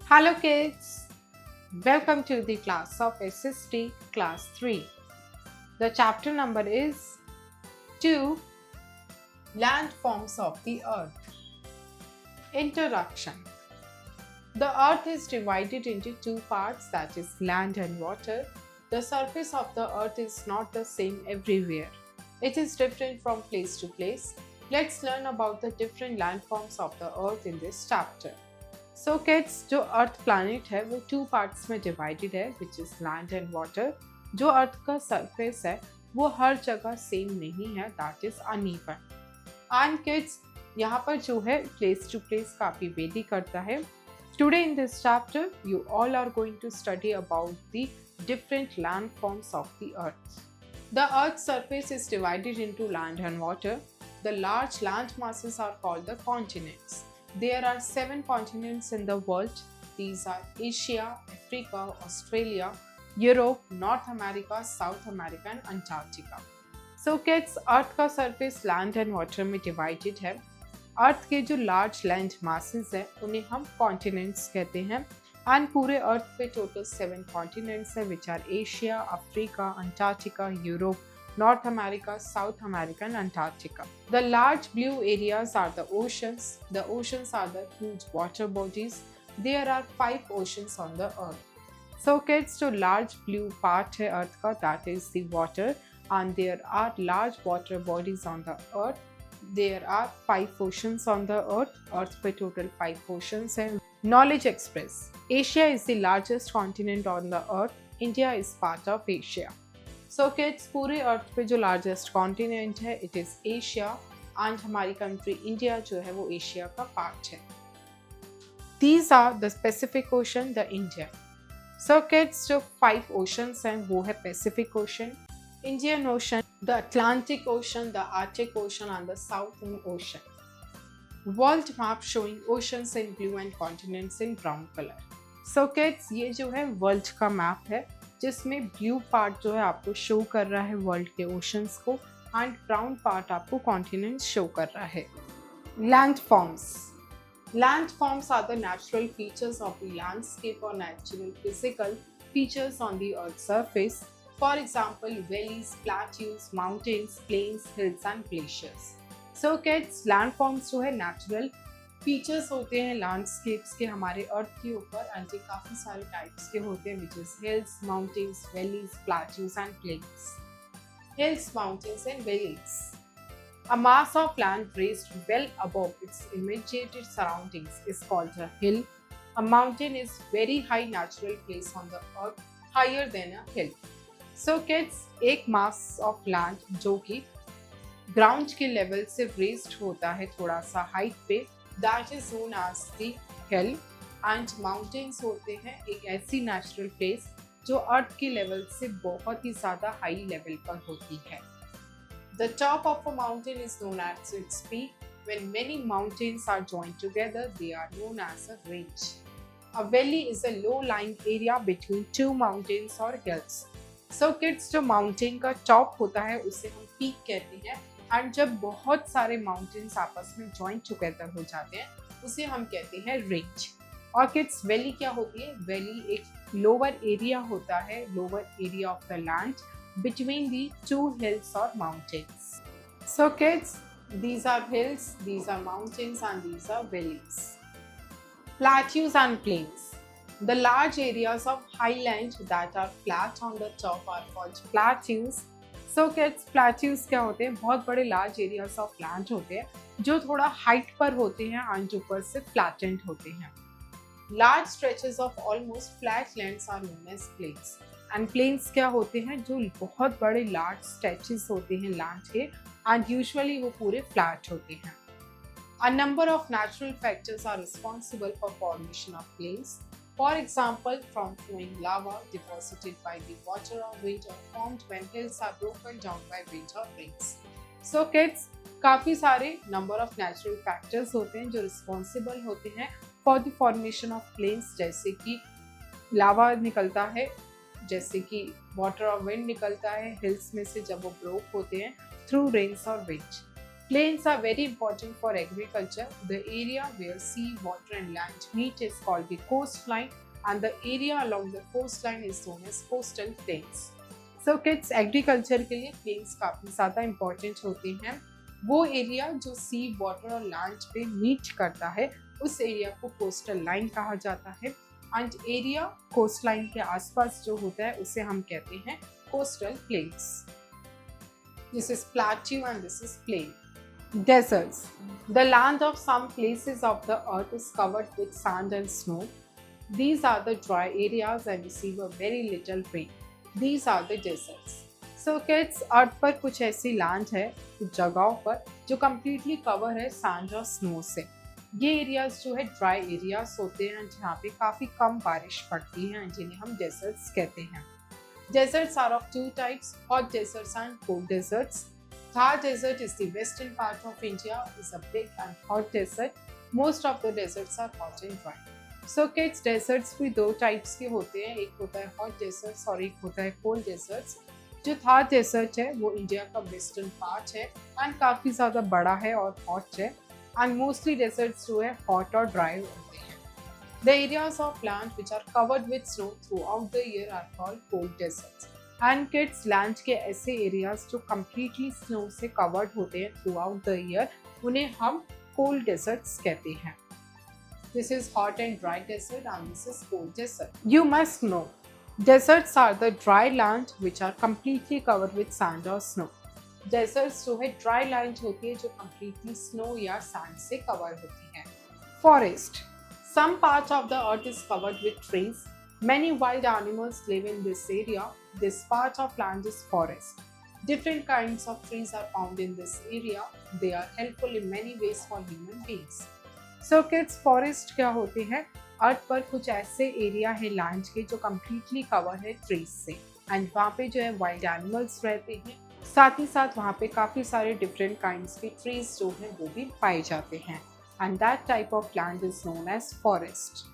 Hello kids, welcome to the class of SST class 3. The chapter number is 2 Landforms of the Earth. Introduction. The Earth is divided into two parts, that is land and water. The surface of the Earth is not the same everywhere. It is different from place to place. Let's learn about the different landforms of the Earth in this chapter. So kids, जो अर्थ planet है वो two parts में divided है, which is land and water. जो अर्थ का surface है वो हर जगह सेम नहीं है, that is uneven. And kids, यहाँ पर जो है प्लेस टू प्लेस काफ़ी वेरी करता है. Today in this chapter you all are going to study about the different land forms of the earth. The earth surface is divided into land and water. The large land masses are called the continents. There are 7 continents in the world. These are Asia, Africa, Australia, Europe, North America, South America and Antarctica. So kids, Earth का surface land and water में divided है. Earth के जो large land masses है उन्हें हम continents कहते हैं. And पूरे Earth पे total 7 continents है, which are Asia, Africa, Antarctica, Europe, North America, South America and Antarctica. The large blue areas are the oceans. The oceans are the huge water bodies. There are 5 oceans on the earth. So kids, जो large blue part है earth का, that is the water, and there are large water bodies on the earth. There are 5 oceans on the earth. Earth पे total 5 oceans है. Knowledge Express. Asia is the largest continent on the earth. India is part of Asia. So kids, पूरे earth पे जो largest continent है it is Asia, and हमारी country India जो है वो एशिया का पार्ट है. These are the Pacific Ocean, the Indian. So kids, जो 5 ओशंस हैं वो है Pacific Ocean, Indian Ocean, the Atlantic Ocean, the Arctic Ocean and the Southern Ocean. World map showing oceans in blue and continents in brown colour. So kids, ये जो है world का map है जिसमें ब्लू पार्ट जो है आपको show कर रहा है वर्ल्ड के ओशंस को, एंड ब्राउन पार्ट आपको कॉन्टिनेंट्स शो कर रहा है. Landforms. Landforms are the natural features of the landscape और natural physical features on the earth surface. For example valleys, plateaus, mountains, plains, hills and glaciers. So kids, landforms जो है natural features होते हैं landscapes के हमारे अर्थ के ऊपर, and ये काफ़ी सारे टाइप्स के होते हैं, which is hills, mountains, valleys, plateaus and plains. Hills, mountains and valleys. A mass of land raised well above its immediate surroundings is called a hill. A mountain is very high natural place on the earth, higher than a hill. So kids, एक mass of land जो कि ground के level से raised होता है थोड़ा सा height पे, that is known as the hill. and mountains होते हैं एक ऐसी नेचुरल प्लेस जो अर्थ के लेवल से बहुत ही ज़्यादा हाई लेवल पर होती है. The top of a mountain is known as its peak. When many mountains are joined together, they are known as a range. A valley is a low-lying area between two mountains or hills. So kids, जो mountain का top होता है उसे हम peak कहते हैं, and जब बहुत सारे माउंटेन्स आपस में जॉइंट टुगेदर हो जाते हैं उसे हम कहते हैं रेंज. और किड्स, वैली क्या होती है? वैली एक लोअर एरिया होता है, lower area of the land between the 2 hills और mountains. So kids, these are hills, these are mountains and these are valleys. Plateaus and plains. The large areas of highland that are flat on the top are called plateaus. So kids, plateaus क्या होते हैं? बहुत बड़े large areas of land होते हैं जो थोड़ा height पर होते हैं एंड ऊपर से फ्लैटेंड होते हैं. Large stretches of almost flat lands are known as plains. And plains क्या होते हैं? जो बहुत बड़े लार्ज स्ट्रेचेस होते हैं लैंड के, एंड यूजुअली वो पूरे फ्लैट होते हैं. A number of natural factors are responsible for formation of plains. For example, from flowing lava deposited by the water or wind or formed when hills are broken down by wind or rains. So kids, काफ़ी सारे number of natural factors होते हैं जो responsible होते हैं for the formation of plains, जैसे कि lava निकलता है, जैसे कि water और wind निकलता है hills में से जब वो broke होते हैं through rains और wind. Plains are very important for agriculture. The area where sea, water and land meet is called the coastline, and the area along the coastline is known as coastal plains. So kids, agriculture के लिए plains काफ़ी ज़्यादा important होते हैं. वो area जो सी, water और land पे मीट करता है उस एरिया को कोस्टल लाइन कहा जाता है. एंड एरिया कोस्ट लाइन के आसपास जो होता है उसे हम कहते हैं coastal plains. This is plateau and this is plain. Deserts. The land of some places of the earth is covered with sand and snow. These are the dry areas and receive a very little rain. These are the deserts. So kids, अर्थ पर कुछ ऐसी land है कुछ जगहों पर जो completely cover है sand और स्नो से. ये एरियाज जो है ड्राई एरियाज होते हैं जहाँ पे काफ़ी कम बारिश पड़ती है जिन्हें हम डेजर्ट्स कहते हैं. Deserts are of two types, hot deserts and cold deserts. Thar Desert is the western part of India, is a big and hot desert. Most of the deserts are hot and dry. So kids, deserts भी दो types के होते हैं, एक होता है hot deserts और एक होता है cold deserts. जो Thar Desert है वो इंडिया का वेस्टर्न पार्ट है एंड काफ़ी ज़्यादा बड़ा है और हॉट है. एंड मोस्टली deserts जो है हॉट और ड्राई होते हैं. The areas of land which are covered with snow throughout the year are called cold deserts. And kids, land के ऐसे एरियाज जो कम्प्लीटली स्नो से कवर्ड होते हैं थ्रू आउट द ईयर उन्हें हम कोल्ड डेजर्ट्स कहते हैं. This is hot and dry desert and this is cold desert. You must know deserts are the dry land which are completely covered with sand और snow. Deserts जो है dry land होती है जो completely snow या sand से cover होती है. Forest. Some part of the earth is covered with trees. Many wild animals live in this area. This part of land is forest. Different kinds of trees are found in this area. They are helpful in many ways for human beings. So kids, forest क्या होते हैं? अर्थ पर कुछ ऐसे area है land के जो completely cover है ट्रीज से एंड वहाँ पे जो है वाइल्ड एनिमल्स रहते हैं. साथ ही साथ वहाँ पे काफ़ी सारे डिफरेंट काइंड्स के ट्रीज जो हैं वो भी पाए जाते हैं and that type of land is known as forest.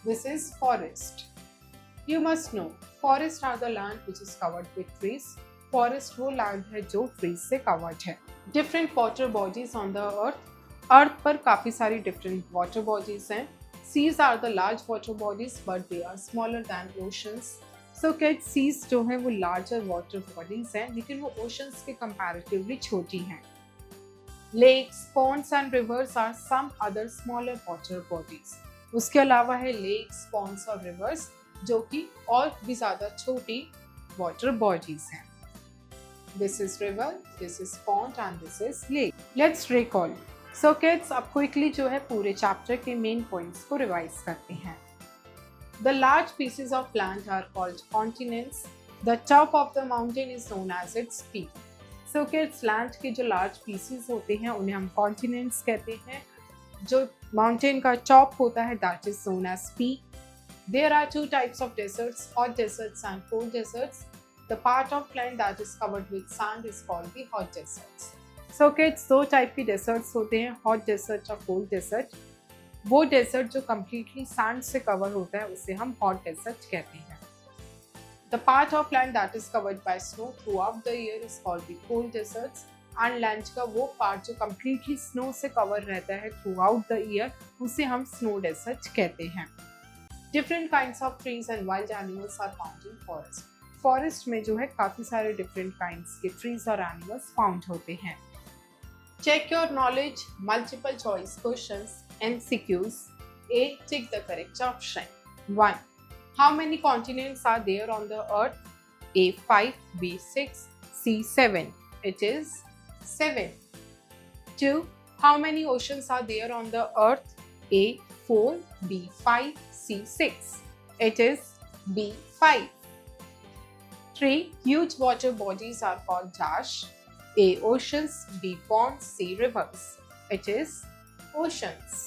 This is forest. You must know, forests are the land which is covered with trees. Forest वो land है जो trees से covered है. Different water bodies on the earth. Earth पर काफ़ी सारी different water bodies हैं. Seas are the large water bodies but they are smaller than oceans. So kids, seas जो हैं वो larger water bodies हैं लेकिन वो oceans के comparatively छोटी हैं. Lakes, ponds and rivers are some other smaller water bodies. उसके अलावा है लेक्स, पॉन्ड्स और रिवर्स जो कि और भी ज़्यादा छोटी वाटर बॉडीज हैं. This is river, this is pond and this is lake. Let's recall. So kids, अब क्विकली जो है पूरे चैप्टर के मेन पॉइंट्स को रिवाइज करते हैं. The large pieces of land are called continents. The top of the mountain is known as its peak. So kids, land के जो लार्ज पीसेज होते हैं उन्हें हम कॉन्टिनेंट्स कहते हैं. जो माउंटेन का टॉप होता है that is known as peak. There are two types of deserts, hot deserts and cold deserts. The part of land that is covered with sand is called the hot deserts. So kids, दो type के deserts होते हैं, hot desert और cold desert. वो desert जो completely sand से cover होता है उसे हम हॉट डेजर्ट कहते हैं. The part of land that is covered bye snow throughout the year is called the cold deserts. And land का वो पार्ट जो कम्प्लीटली स्नो से कवर रहता है थ्रू आउट द ईयर उसे हम स्नो डेजर्ट कहते हैं. Different kinds of trees and wild animals are found in forest. Forest में जो है काफ़ी सारे डिफरेंट काइंड्स के ट्रीज और एनिमल्स फाउंड होते हैं. Check your knowledge, multiple choice questions, MCQs. A. Tick the correct option. 1. How many continents are there on the earth? A. 5, B. 6, C. 7. It is 7. 2. How many oceans are there on the earth? A. 4, B. 5, C. 6. It is B. 5. 3. Huge water bodies are called dash. A. Oceans, B. Ponds, C. Rivers. It is oceans.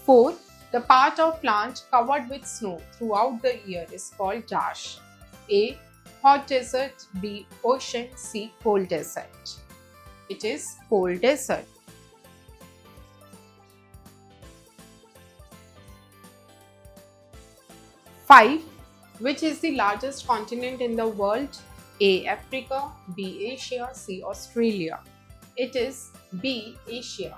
4. The part of land covered with snow throughout the year is called dash. A. Hot desert, B. Ocean, C. Cold desert. It is cold desert. 5. Which is the largest continent in the world? A. Africa, B. Asia, C. Australia. It is B. Asia.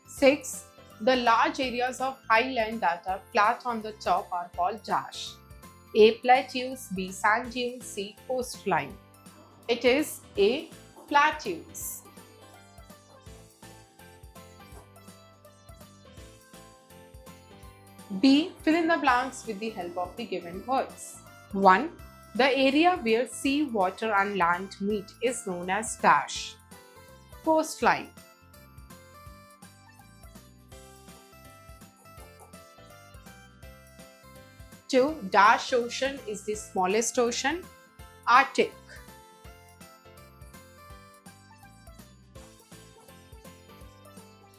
6. The large areas of highland that are flat on the top are called dash. A. Plateaus, B. Sand dunes, C. coastline. It is A. Plateaus. B. Fill in the blanks with the help of the given words. 1. The area where sea, water and land meet is known as dash. Coastline. 2. Dash ocean is the smallest ocean. Arctic.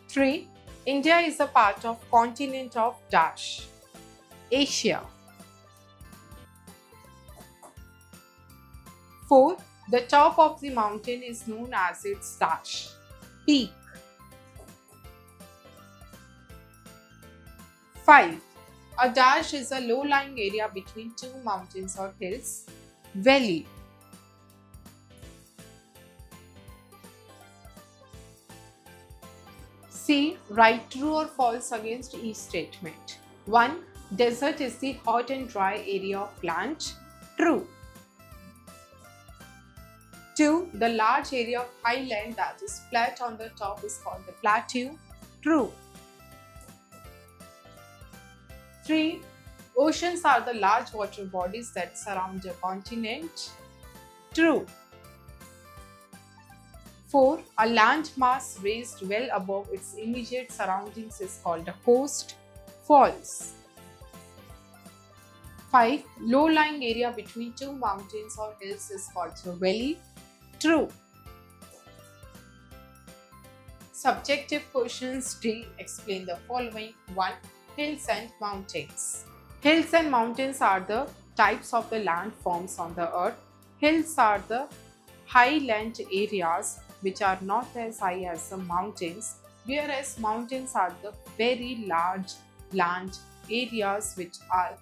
3. India is a part of continent of dash. Asia. 4. The top of the mountain is known as its dash. Peak. 5. A dash is a low-lying area between two mountains or hills. Valley. 'C. Write true or false against each statement. 1. Desert is the hot and dry area of land. True. 2. The large area of highland that is flat on the top is called the plateau. True. 3. Oceans are the large water bodies that surround a continent. True. 4. A land mass raised well above its immediate surroundings is called a coast. False. 5. Low-lying area between two mountains or hills is called a valley. True. Subjective questions D. Explain the following. 1. Hills and mountains. Hills and mountains are the types of the landforms on the earth. Hills are the highland areas which are not as high as the mountains, whereas mountains are the very large land areas which are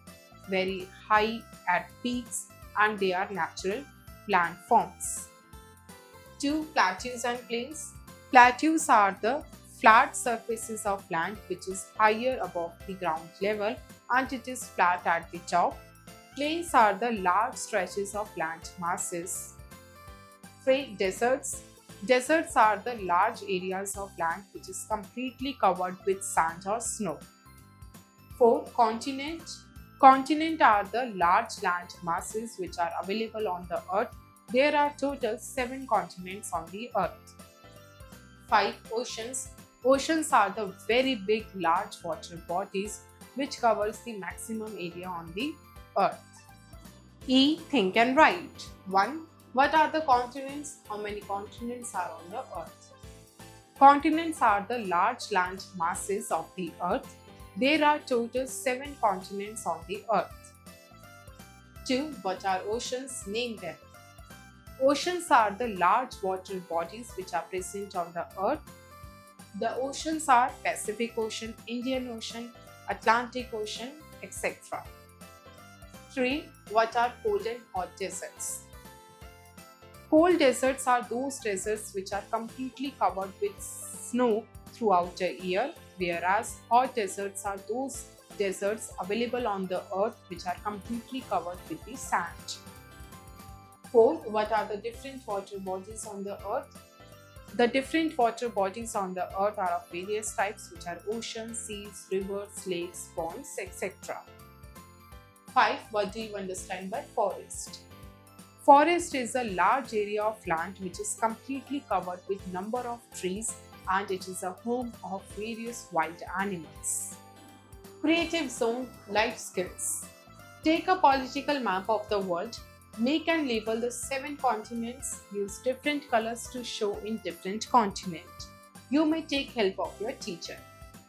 very high at peaks and they are natural landforms. 2. Plateaus and plains. Plateaus are the flat surfaces of land which is higher above the ground level and it is flat at the top. Plains are the large stretches of land masses. 3. Deserts. Deserts are the large areas of land which is completely covered with sand or snow. 4. Continent. Continent are the large land masses which are available on the earth. There are total 7 continents on the earth. 5. Oceans. Oceans are the very big large water bodies which covers the maximum area on the earth. E. Think and write. 1. What are the continents? How many continents are on the earth? Continents are the large land masses of the earth. There are total 7 continents on the earth. 2. What are oceans? Name them. Oceans are the large water bodies which are present on the earth. The oceans are Pacific Ocean, Indian Ocean, Atlantic Ocean, etc. 3. What are cold and hot deserts? Cold deserts are those deserts which are completely covered with snow throughout the year, whereas hot deserts are those deserts available on the earth which are completely covered with the sand. 4. What are the different water bodies on the earth? The different water bodies on the earth are of various types which are oceans, seas, rivers, lakes, ponds, etc. 5. What do you understand by forest? Forest is a large area of land which is completely covered with number of trees and it is a home of various wild animals. Creative zone, life skills. Take a political map of the world. Make and label the 7 continents. Use different colors to show in different continent. You may take help of your teacher.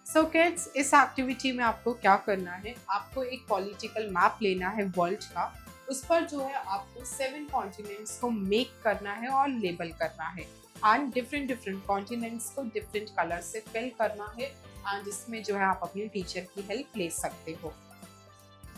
So kids, इस activity में आपको क्या करना है? आपको एक political map लेना है वर्ल्ड का. उस पर जो है आपको 7 कॉन्टिनेंट्स को मेक करना है और लेबल करना है एंड डिफरेंट कॉन्टिनेंट्स को डिफरेंट कलर से फिल करना है एंड इसमें जो है आप अपने टीचर की हेल्प ले सकते हो.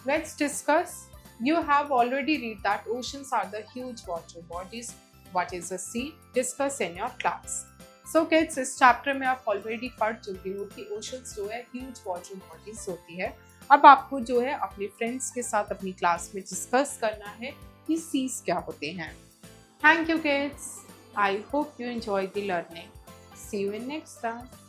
Let's discuss You have already read that oceans are the huge water bodies. What is a sea? Discuss in your class. So kids, इस चैप्टर में आप ऑलरेडी पढ़ चुके हो कि ओशंस जो है ह्यूज वाटर बॉडीज होती है। अब आपको जो है अपने फ्रेंड्स के साथ अपनी क्लास में डिस्कस करना है कि सीज क्या होते हैं। Thank you kids, I hope you enjoy the learning. See you in next class.